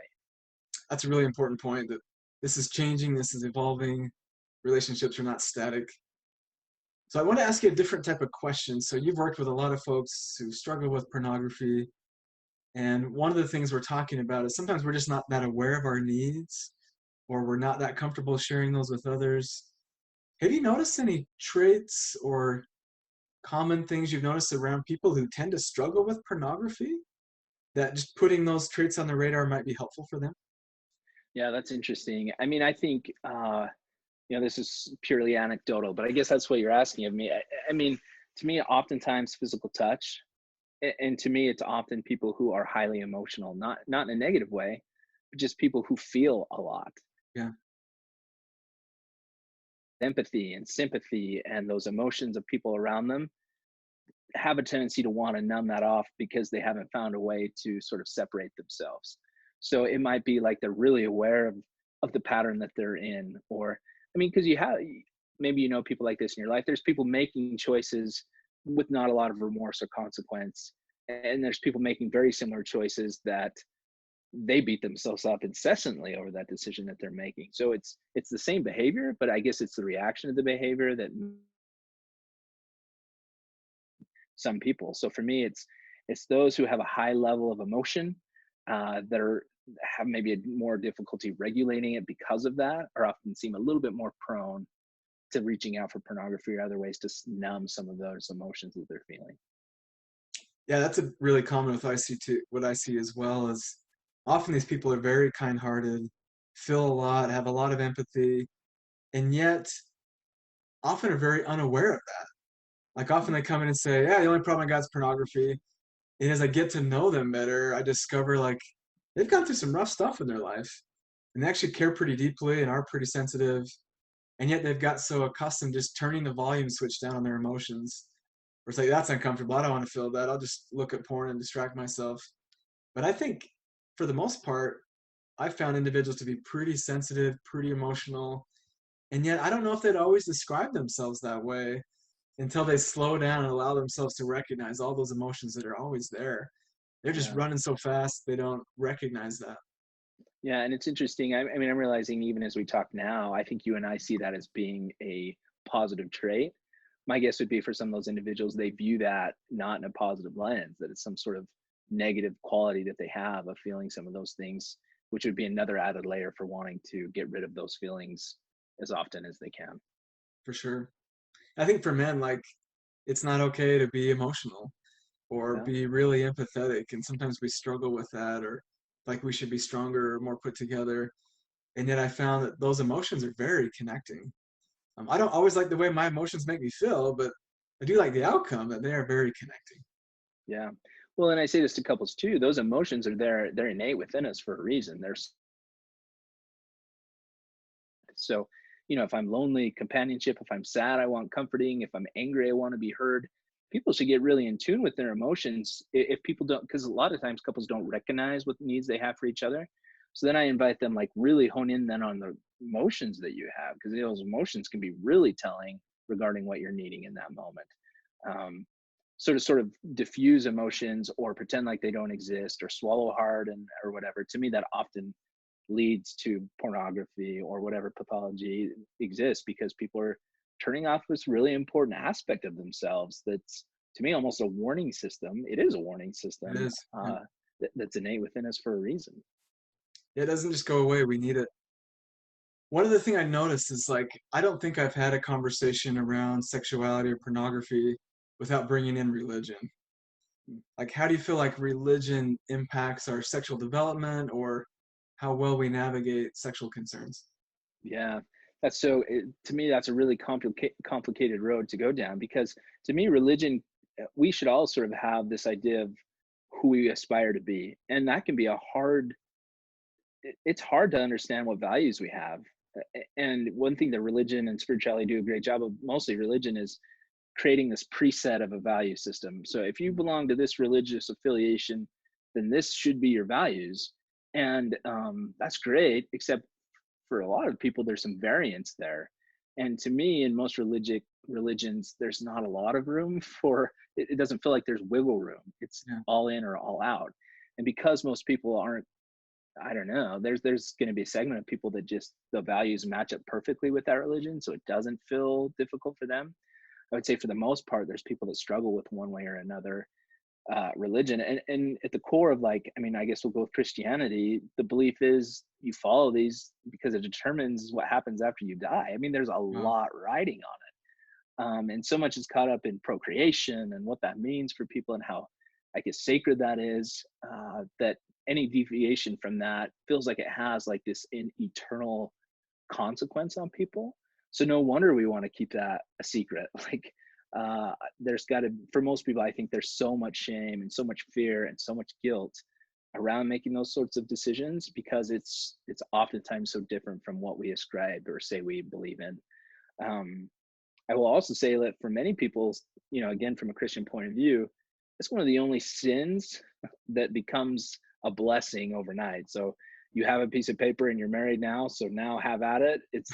[SPEAKER 1] That's a really important point that this is changing, this is evolving. Relationships are not static. So I want to ask you a different type of question. So you've worked with a lot of folks who struggle with pornography. And one of the things we're talking about is sometimes we're just not that aware of our needs, or we're not that comfortable sharing those with others. Have you noticed any traits or common things you've noticed around people who tend to struggle with pornography that just putting those traits on the radar might be helpful for them?
[SPEAKER 2] Yeah, that's interesting. I mean, I think this is purely anecdotal, but I guess that's what you're asking of me. I mean, to me, oftentimes physical touch, and to me, it's often people who are highly emotional, not in a negative way, but just people who feel a lot,
[SPEAKER 1] Yeah,
[SPEAKER 2] empathy and sympathy, and those emotions of people around them have a tendency to want to numb that off because they haven't found a way to sort of separate themselves. So it might be like they're really aware of the pattern that they're in, or I mean, because you have maybe you know people like this in your life. There's people making choices with not a lot of remorse or consequence, and there's people making very similar choices that they beat themselves up incessantly over that decision that they're making. So it's the same behavior, but I guess it's the reaction to the behavior that some people. So for me, it's those who have a high level of emotion that are have maybe a more difficulty regulating it because of that, or often seem a little bit more prone to reaching out for pornography or other ways to numb some of those emotions that they're feeling.
[SPEAKER 1] yeah, that's a really common with IC too. What I see as well is often these people are very kind-hearted, feel a lot, have a lot of empathy, and yet often are very unaware of that. Like often
[SPEAKER 2] Mm.
[SPEAKER 1] they come in and say, "Yeah, the only problem I got is pornography." And as I get to know them better, I discover like they've gone through some rough stuff in their life, and they actually care pretty deeply and are pretty sensitive, and yet they've got so accustomed just turning the volume switch down on their emotions. Where it's like that's uncomfortable. I don't want to feel that. I'll just look at porn and distract myself. But I think for the most part, I found individuals to be pretty sensitive, pretty emotional, and yet I don't know if they'd always describe themselves that way until they slow down and allow themselves to recognize all those emotions that are always there. They're just
[SPEAKER 2] Yeah.
[SPEAKER 1] running so fast they don't recognize that.
[SPEAKER 2] Yeah, and it's interesting. I mean, I'm realizing even as we talk now, I think you and I see that as being a positive trait. My guess would be for some of those individuals, they view that not in a positive lens, that it's some sort of negative quality that they have of feeling some of those things, which would be another added layer for wanting to get rid of those feelings as often as they can.
[SPEAKER 1] For sure. I think for men, like, it's not okay to be emotional or
[SPEAKER 2] Yeah.
[SPEAKER 1] be really empathetic. And sometimes we struggle with that, or like we should be stronger or more put together. And yet I found that those emotions are very connecting. I don't always like the way my emotions make me feel, but I do like the outcome that they are very connecting.
[SPEAKER 2] Yeah. Well, and I say this to couples too, those emotions are there, they're innate within us for a reason. There's so, if I'm lonely, companionship, if I'm sad, I want comforting, if I'm angry, I want to be heard. people should get really in tune with their emotions. If people don't, because a lot of times couples don't recognize what needs they have for each other. So then I invite them, like, really hone in then on the emotions that you have, because those emotions can be really telling regarding what you're needing in that moment. um, sort of diffuse emotions or pretend like they don't exist or swallow hard and or whatever, to me that often leads to pornography or whatever pathology exists, because people are turning off this really important aspect of themselves that's, to me, almost a warning system. It is a warning
[SPEAKER 1] It
[SPEAKER 2] system,
[SPEAKER 1] is. And
[SPEAKER 2] that's innate within us for a reason.
[SPEAKER 1] it doesn't just go away. We need it. One of the thing I noticed is like I don't think I've had a conversation around sexuality or pornography without bringing in religion. Like, how do you feel like religion impacts our sexual development or how well we navigate sexual concerns?
[SPEAKER 2] Yeah, that's so. To me, that's a really complicated road to go down, because to me, religion, we should all sort of have this idea of who we aspire to be, and that can be a hard. It's hard to understand what values we have. And one thing that religion and spirituality do a great job of, mostly religion, is creating this preset of a value system. So if you belong to this religious affiliation, then this should be your values, and that's great. Except for a lot of people, there's some variance there. And to me, in most religions, there's not a lot of room for it. It doesn't feel like there's wiggle room. It's
[SPEAKER 1] Yeah.
[SPEAKER 2] all in or all out. And because most people aren't, I don't know, there's going to be a segment of people that just the values match up perfectly with that religion, so it doesn't feel difficult for them. I would say for the most part, there's people that struggle with one way or another religion. And at the core of, like, I mean, I guess we'll go with Christianity. The belief is you follow these because it determines what happens after you die. I mean, there's a
[SPEAKER 1] Wow.
[SPEAKER 2] lot riding on it. And so much is caught up in procreation and what that means for people and how, I guess, sacred that is, that any deviation from that feels like it has like this eternal consequence on people. So no wonder we want to keep that a secret. Like, there's got to, for most people, I think there's so much shame and so much fear and so much guilt around making those sorts of decisions, because it's oftentimes so different from what we ascribe or say we believe in. um, I will also say that for many people, again, from a Christian point of view, it's one of the only sins that becomes a blessing overnight. So you have a piece of paper and you're married now, so now have at it. It's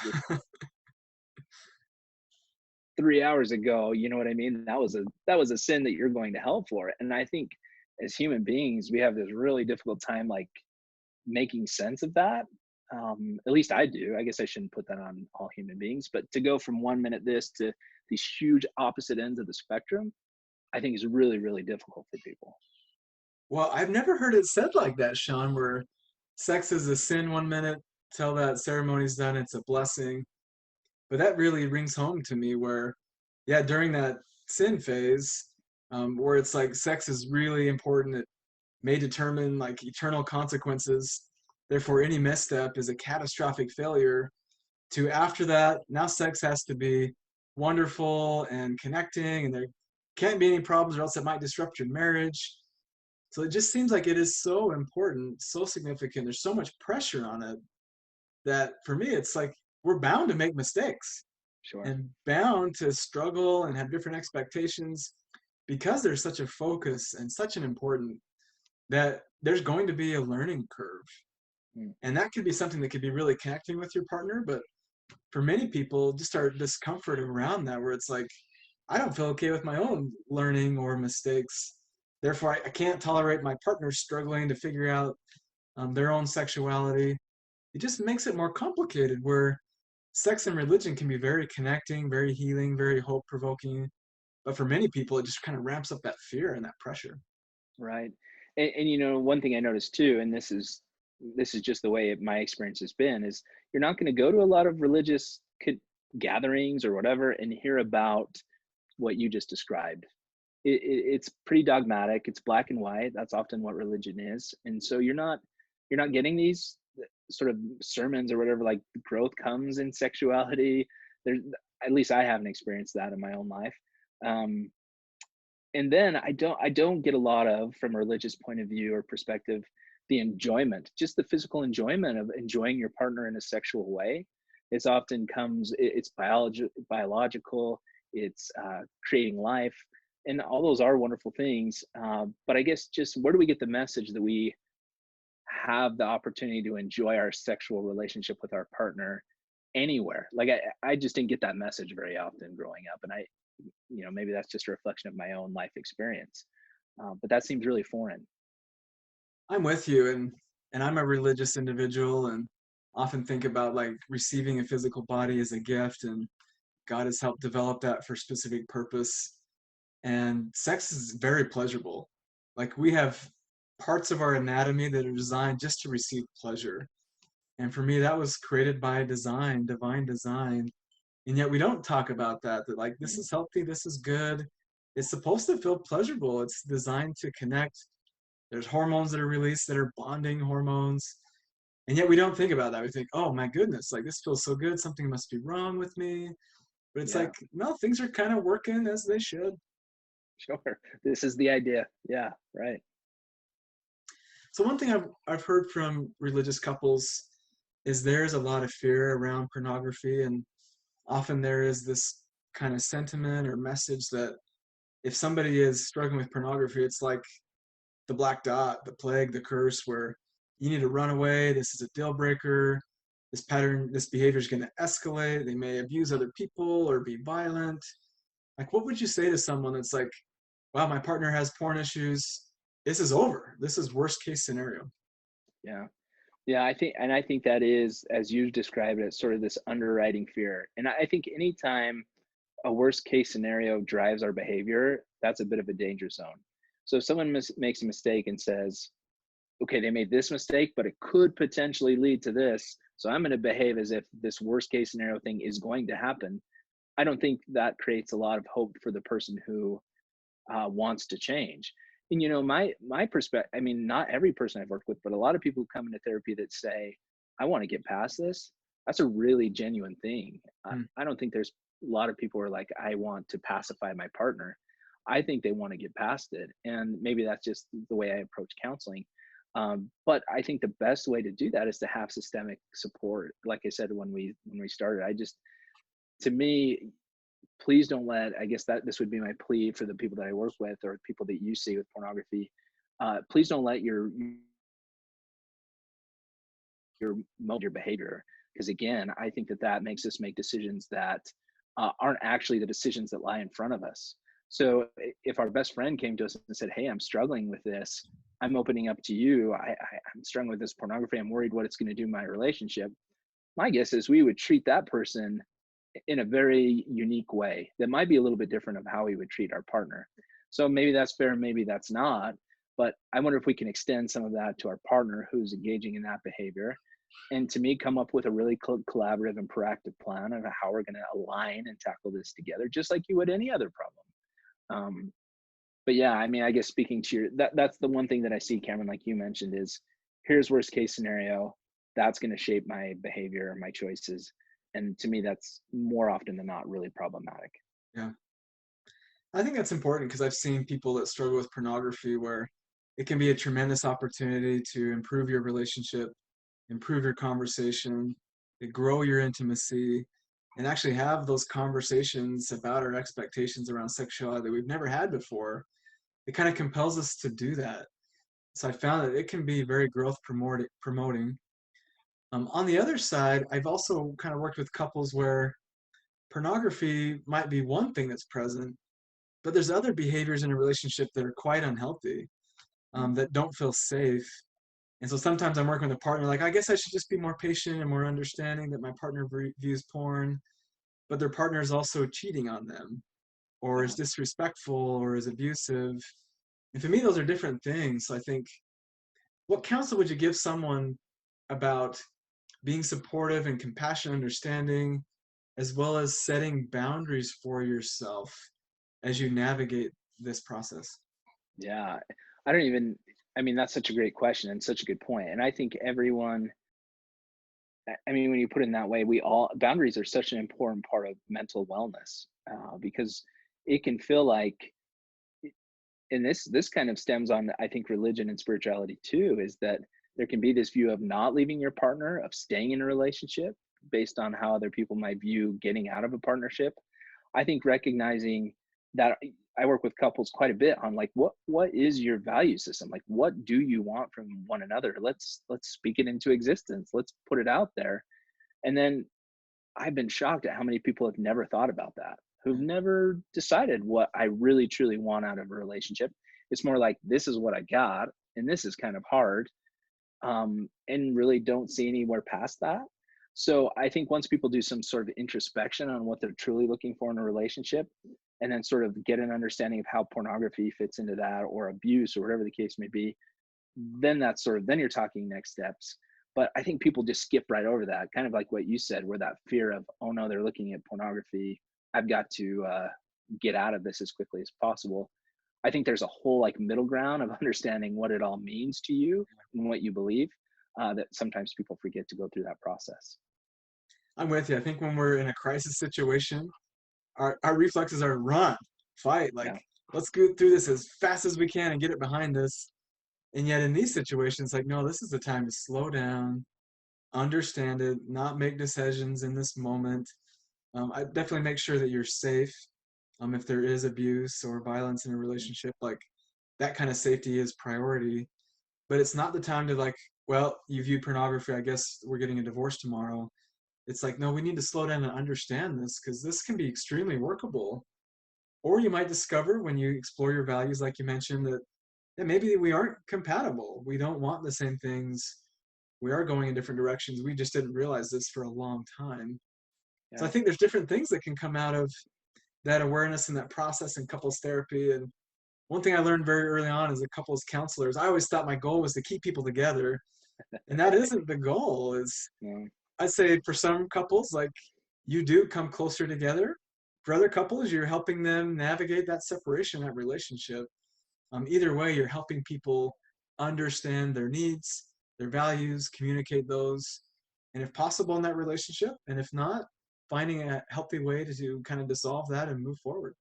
[SPEAKER 2] 3 hours ago, you know what I mean? That was a sin that you're going to hell for. And I think as human beings, we have this really difficult time, like, making sense of that. At least I do. I guess I shouldn't put that on all human beings, but to go from 1 minute this to these huge opposite ends of the spectrum, I think is really, really difficult for people.
[SPEAKER 1] Well, I've never heard it said like that, Sean, where sex is a sin 1 minute, till that ceremony's done, it's a blessing. But that really rings home to me where, yeah, during that sin phase, where it's like sex is really important, it may determine like eternal consequences. Therefore, any misstep is a catastrophic failure. To after that, now sex has to be wonderful and connecting, and there can't be any problems, or else it might disrupt your marriage. So it just seems like it is so important, so significant. There's so much pressure on it that for me, it's like we're bound to make mistakes
[SPEAKER 2] Sure.
[SPEAKER 1] and bound to struggle and have different expectations because there's such a focus and such an important that there's going to be a learning curve.
[SPEAKER 2] Mm.
[SPEAKER 1] And that could be something that could be really connecting with your partner. But for many people, just our discomfort around that, where it's like, I don't feel okay with my own learning or mistakes. Therefore, I can't tolerate my partner struggling to figure out their own sexuality. It just makes it more complicated where sex and religion can be very connecting, very healing, very hope provoking. But for many people, it just kind of ramps up that fear and that pressure.
[SPEAKER 2] Right. And one thing I noticed too, and this is just the way my experience has been, is you're not going to go to a lot of religious gatherings or whatever and hear about what you just described. It's pretty dogmatic. It's black and white. That's often what religion is. And so you're not getting these sort of sermons or whatever, like growth comes in sexuality. There's, at least I haven't experienced that in my own life. Um, and then I don't get a lot of, from a religious point of view or perspective, the enjoyment, just the physical enjoyment of enjoying your partner in a sexual way. It's often comes, it's biological, it's creating life. And all those are wonderful things. But I guess just where do we get the message that we have the opportunity to enjoy our sexual relationship with our partner anywhere? Like I just didn't get that message very often growing up. And maybe that's just a reflection of my own life experience. But that seems really foreign.
[SPEAKER 1] I'm with you, and I'm a religious individual, and often think about like receiving a physical body as a gift, and God has helped develop that for specific purpose. And sex is very pleasurable. Like we have parts of our anatomy that are designed just to receive pleasure. And for me, that was created by design, divine design. And yet we don't talk about that, that like this
[SPEAKER 2] Mm.
[SPEAKER 1] is healthy, this is good. It's supposed to feel pleasurable. It's designed to connect. There's hormones that are released that are bonding hormones. And yet we don't think about that. We think, oh my goodness, like this feels so good. Something must be wrong with me. But it's
[SPEAKER 2] Yeah,
[SPEAKER 1] like, no, things are kind of working as they should.
[SPEAKER 2] sure. This is the idea. Yeah, right.
[SPEAKER 1] So one thing I've heard from religious couples is there's a lot of fear around pornography, and often there is this kind of sentiment or message that if somebody is struggling with pornography, it's like the black dot, the plague, the curse, where you need to run away. This is a deal breaker. This pattern, this behavior is going to escalate. They may abuse other people or be violent. Like, what would you say to someone that's like, wow, my partner has porn issues. This is over. This is worst case scenario.
[SPEAKER 2] Yeah. Yeah, I think that is, as you described it, sort of this underwriting fear. And I think anytime a worst case scenario drives our behavior, that's a bit of a danger zone. So if someone makes a mistake and says, okay, they made this mistake, but it could potentially lead to this. So I'm going to behave as if this worst case scenario thing is going to happen. I don't think that creates a lot of hope for the person who wants to change. And my perspective. I mean, not every person I've worked with, but a lot of people who come into therapy that say, "I want to get past this." That's a really genuine thing.
[SPEAKER 1] Hmm.
[SPEAKER 2] I don't think there's a lot of people who are like, "I want to pacify my partner." I think they want to get past it, and maybe that's just the way I approach counseling. But I think the best way to do that is to have systemic support. Like I said when we started, to me, please don't let, I guess that this would be my plea for the people that I work with or people that you see with pornography. Please don't let your behavior, because again, I think that makes us make decisions that aren't actually the decisions that lie in front of us. So if our best friend came to us and said, "Hey, I'm struggling with this. I'm opening up to you. I'm struggling with this pornography. I'm worried what it's going to do in my relationship." My guess is we would treat that person in a very unique way that might be a little bit different of how we would treat our partner. So maybe that's fair, maybe that's not. But I wonder if we can extend some of that to our partner who's engaging in that behavior. And to me, come up with a really collaborative and proactive plan of how we're going to align and tackle this together, just like you would any other problem. Um, but yeah, I mean, I guess speaking to that's the one thing that I see, Cameron, like you mentioned, is here's worst case scenario. That's going to shape my behavior, my choices. And to me, that's more often than not really problematic.
[SPEAKER 1] Yeah. I think that's important because I've seen people that struggle with pornography where it can be a tremendous opportunity to improve your relationship, improve your conversation, to grow your intimacy, and actually have those conversations about our expectations around sexuality that we've never had before. It kind of compels us to do that. So I found that it can be very growth promoting. On the other side, I've also kind of worked with couples where pornography might be one thing that's present, but there's other behaviors in a relationship that are quite unhealthy,
[SPEAKER 2] Mm.
[SPEAKER 1] that don't feel safe. And so sometimes I'm working with a partner, like, I guess I should just be more patient and more understanding that my partner views porn, but their partner is also cheating on them, or is
[SPEAKER 2] Yeah.
[SPEAKER 1] disrespectful, or is abusive. And for me, those are different things. So I think, what counsel would you give someone about being supportive and compassionate, understanding, as well as setting boundaries for yourself as you navigate this process?
[SPEAKER 2] Yeah. I don't even, I mean, that's such a great question and such a good point. And I think everyone, I mean, when you put it in that way, boundaries are such an important part of mental wellness because it can feel like, and this kind of stems on, I think, religion and spirituality too, is that there can be this view of not leaving your partner, of staying in a relationship based on how other people might view getting out of a partnership. I think recognizing that I work with couples quite a bit on like what is your value system? Like what do you want from one another? Let's speak it into existence. Let's put it out there. And then I've been shocked at how many people have never thought about that, who've never decided what I really truly want out of a relationship. It's more like this is what I got, and this is kind of hard, and really don't see anywhere past that. So I think once people do some sort of introspection on what they're truly looking for in a relationship, and then sort of get an understanding of how pornography fits into that, or abuse, or whatever the case may be, then that's sort of, then you're talking next steps. But I think people just skip right over that, kind of like what you said, where that fear of, oh no, they're looking at pornography, I've got to get out of this as quickly as possible. I think there's a whole like middle ground of understanding what it all means to you and what you believe, that sometimes people forget to go through that process.
[SPEAKER 1] I'm with you. I think when we're in a crisis situation, our reflexes are run, fight, like
[SPEAKER 2] Yeah.
[SPEAKER 1] let's go through this as fast as we can and get it behind us. And yet in these situations, like, no, this is the time to slow down, understand it, not make decisions in this moment. I definitely make sure that you're safe. If there is abuse or violence in a relationship, like that kind of safety is priority. But it's not the time to like, well, you viewed pornography, I guess we're getting a divorce tomorrow. It's like, no, we need to slow down and understand this because this can be extremely workable. Or you might discover when you explore your values, like you mentioned, that yeah, maybe we aren't compatible. We don't want the same things. We are going in different directions. We just didn't realize this for a long time. So I
[SPEAKER 2] Yeah.
[SPEAKER 1] think there's different things that can come out of that awareness and that process in couples therapy. And one thing I learned very early on as a couples counselors, I always thought my goal was to keep people together. And that isn't the goal. Is
[SPEAKER 2] Yeah.
[SPEAKER 1] I'd say for some couples, like you do come closer together. For other couples, you're helping them navigate that separation, that relationship. Either way, you're helping people understand their needs, their values, communicate those, and if possible in that relationship, and if not, finding a healthy way to kind of dissolve that and move forward.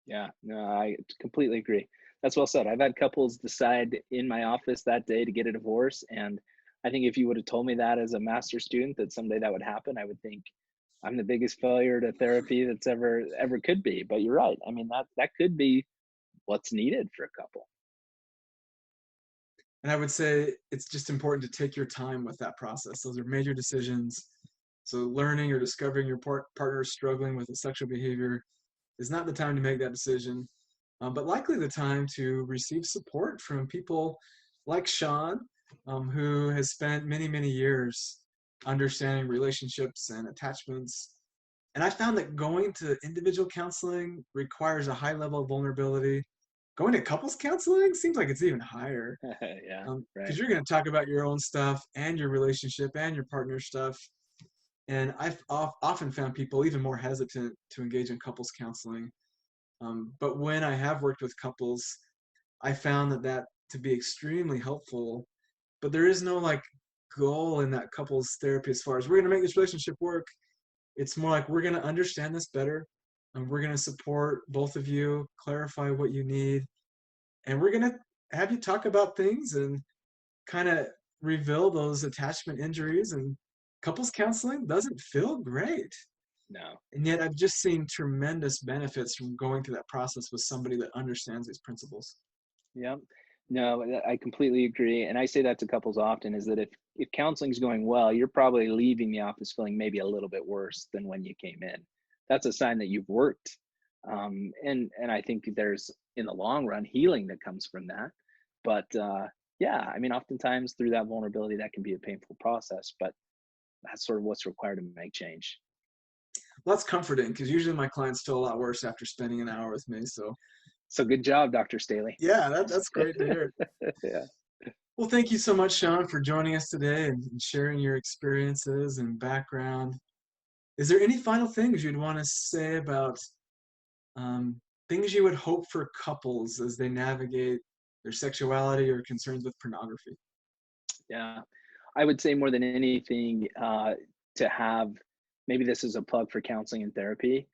[SPEAKER 2] Yeah, no, I completely agree. That's well said. I've had couples decide in my office that day to get a divorce, and I think if you would have told me that as a master student that someday that would happen, I would think I'm the biggest failure to therapy that's ever could be. But you're right. I mean, that could be what's needed for a couple.
[SPEAKER 1] And I would say it's just important to take your time with that process. Those are major decisions. So learning or discovering your partner is struggling with a sexual behavior is not the time to make that decision, but likely the time to receive support from people like Shawn, who has spent many, many years understanding relationships and attachments. And I found that going to individual counseling requires a high level of vulnerability. Going to couples counseling seems like it's even higher,
[SPEAKER 2] Yeah,
[SPEAKER 1] because
[SPEAKER 2] right.
[SPEAKER 1] you're going to talk about your own stuff and your relationship and your partner stuff. And I've often found people even more hesitant to engage in couples counseling. But when I have worked with couples, I found that to be extremely helpful. But there is no like goal in that couples therapy as far as we're going to make this relationship work. It's more like we're going to understand this better, and we're going to support both of you, clarify what you need, and we're going to have you talk about things and kind of reveal those attachment injuries. And couples counseling doesn't feel great.
[SPEAKER 2] No.
[SPEAKER 1] And yet I've just seen tremendous benefits from going through that process with somebody that understands these principles.
[SPEAKER 2] Yeah. No, I completely agree. And I say that to couples often is that if counseling's going well, you're probably leaving the office feeling maybe a little bit worse than when you came in. That's a sign that you've worked. And I think there's in the long run healing that comes from that. But yeah, I mean, oftentimes through that vulnerability, that can be a painful process, but that's sort of what's required to make change.
[SPEAKER 1] Well, that's comforting because usually my clients feel a lot worse after spending an hour with me. So
[SPEAKER 2] So good job, Dr. Staley.
[SPEAKER 1] yeah, that's great to hear.
[SPEAKER 2] Yeah.
[SPEAKER 1] Well, thank you so much, Shawn, for joining us today and sharing your experiences and background. Is there any final things you'd want to say about um, things you would hope for couples as they navigate their sexuality or concerns with pornography?
[SPEAKER 2] Yeah. I would say more than anything, to have, maybe this is a plug for counseling and therapy.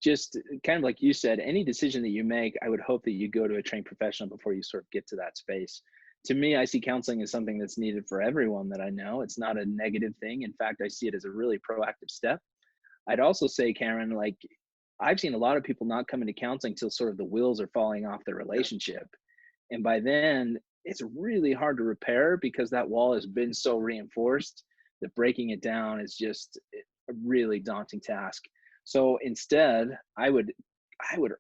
[SPEAKER 2] Just kind of like you said, any decision that you make, I would hope that you go to a trained professional before you sort of get to that space. To me, I see counseling as something that's needed for everyone that I know. It's not a negative thing. In fact, I see it as a really proactive step. I'd also say, Karen, like I've seen a lot of people not come into counseling till sort of the wheels are falling off their
[SPEAKER 1] Yeah,
[SPEAKER 2] relationship. And by then, it's really hard to repair because that wall has been so reinforced that breaking it down is just a really daunting task. So instead, I would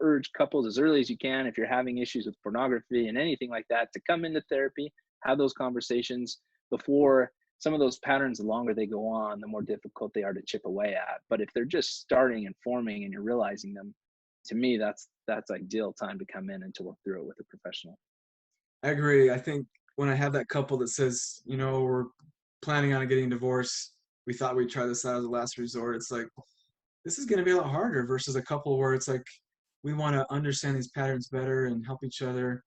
[SPEAKER 2] urge couples as early as you can, if you're having issues with pornography and anything like that, to come into therapy, have those conversations before some of those patterns, the longer they go on, the more difficult they are to chip away at. But if they're just starting and forming and you're realizing them, to me, that's ideal time to come in and to work through it with a professional.
[SPEAKER 1] I agree. I think when I have that couple that says, you know, we're planning on getting divorced, we thought we'd try this out as a last resort. It's like, this is going to be a lot harder versus a couple where it's like, we want to understand these patterns better and help each other.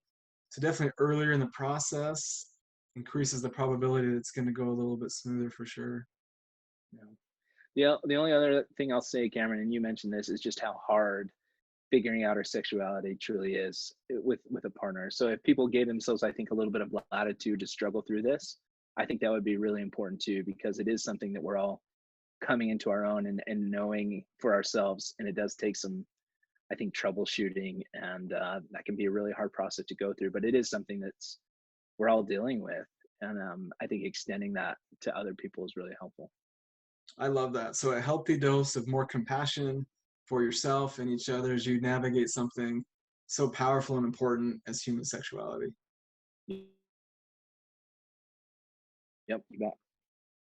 [SPEAKER 1] So definitely earlier in the process increases the probability that it's going to go a little bit smoother for sure.
[SPEAKER 2] Yeah. The only other thing I'll say, Cameron, and you mentioned this, is just how hard figuring out our sexuality truly is with a partner. So if people gave themselves, I think, a little bit of latitude to struggle through this, I think that would be really important too, because it is something that we're all coming into our own and knowing for ourselves. And it does take some, I think, troubleshooting, and that can be a really hard process to go through, but it is something that's we're all dealing with. And I think extending that to other people is really helpful.
[SPEAKER 1] I love that. So a healthy dose of more compassion for yourself and each other as you navigate something so powerful and important as human sexuality.
[SPEAKER 2] Yep, you bet.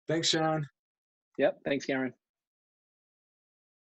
[SPEAKER 1] Thanks, Sean.
[SPEAKER 2] Yep, thanks, Cameron.